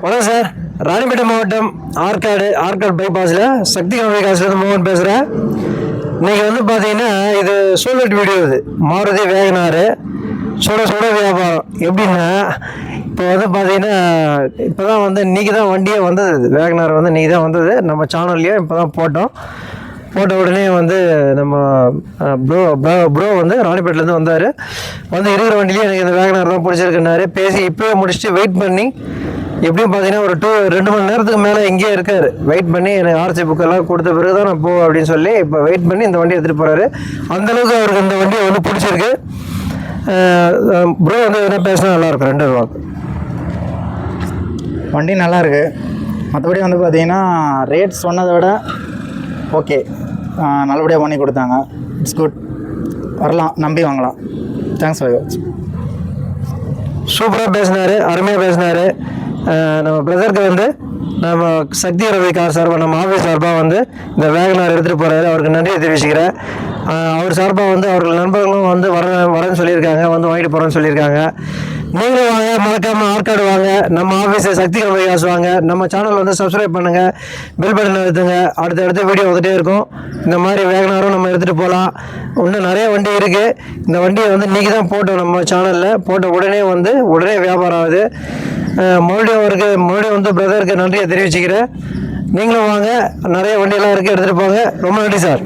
வணக்கம் சார். ராணிப்பேட்டை மாவட்டம் ஆற்காடு பைபாஸில் சக்தி கம்பெனி மோகன் பேசுகிறேன். இன்றைக்கி வந்து பார்த்தீங்கன்னா இது சூழல் வீடியோ. இது மாருதி வேகனாரு சுட வியாபாரம். எப்படின்னா இப்போ வந்து பார்த்தீங்கன்னா இப்போ தான் வந்து இன்றைக்கி தான் வண்டியே வந்தது. இது வேகனார் வந்து இன்றைக்கி தான் வந்தது. நம்ம சேனல்லையே இப்போ தான் போட்ட உடனே வந்து நம்ம ப்ரோ வந்து ராணிப்பேட்டிலேருந்து வந்தார். வந்து இருக்கிற வண்டிலேயே எனக்கு இந்த வேகனார் தான் பிடிச்சிருக்குன்னாரு. பேசி இப்போயே முடிச்சுட்டு வெயிட் பண்ணி எப்படியும் பார்த்தீங்கன்னா ஒரு 2 மணி நேரத்துக்கு மேலே இங்கேயே இருக்கார். வெயிட் பண்ணி எனக்கு ஆர்சி புக்கெல்லாம் கொடுத்த பிறகு தான் நான் அப்படின்னு சொல்லி இப்போ வெயிட் பண்ணி இந்த வண்டியை எடுத்துகிட்டு போகிறாரு. அந்தளவுக்கு அவருக்கு இந்த வண்டியை வந்து பிடிச்சிருக்கு. ப்ரோ வந்து என்ன பேசினா நல்லாயிருக்கும். 2 ரூபா வண்டி நல்லாயிருக்கு. மற்றபடி வந்து பார்த்திங்கன்னா ரேட் சொன்னதை விட ஓகே, நல்லபடியாக பண்ணி கொடுத்தாங்க. It's good. வரலாம், நம்பி வாங்கலாம். Thanks for watch. சூப்பராக பேசினார், அருமையாக பேசினார். நம்ம பிரதருக்கு வந்து நம்ம சக்தி ரவி கார் சார்பாக நம்ம ஆஃபீஸ் சார்பாக வந்து இந்த வேகனார் எடுத்துகிட்டு போகிறாரு. அவருக்கு நன்றியை தெரிவிச்சுக்கிறேன். அவர் சார்பாக வந்து அவர்கள் நண்பர்களும் வந்து வரேன்னு சொல்லியிருக்காங்க, வந்து வாங்கிட்டு போகிறேன்னு சொல்லியிருக்காங்க. நீங்களும் வாங்க, மறக்காமல் ஆற்காடு வாங்க. நம்ம ஆஃபீஸில் சக்தி ரவி காசு வாங்க. நம்ம சேனல் வந்து சப்ஸ்கிரைப் பண்ணுங்கள், பெல் பட்டன் அழுத்துங்க. அடுத்த வீடியோ வந்துகிட்டே இருக்கும். இந்த மாதிரி வேகனாரும் நம்ம எடுத்துகிட்டு போகலாம். இன்னும் நிறைய வண்டி இருக்குது. இந்த வண்டியை வந்து இன்றைக்கி தான் போட்டோம் நம்ம சேனலில். போட்ட உடனே வியாபாரம் ஆகுது. மறுபடியும் வந்து பிரதருக்கு நன்றியை தெரிவிச்சுக்கிறேன். நீங்களும் வாங்க, நிறைய வண்டியெல்லாம் இருக்குது, எடுத்துகிட்டு போங்க. ரொம்ப நன்றி சார்.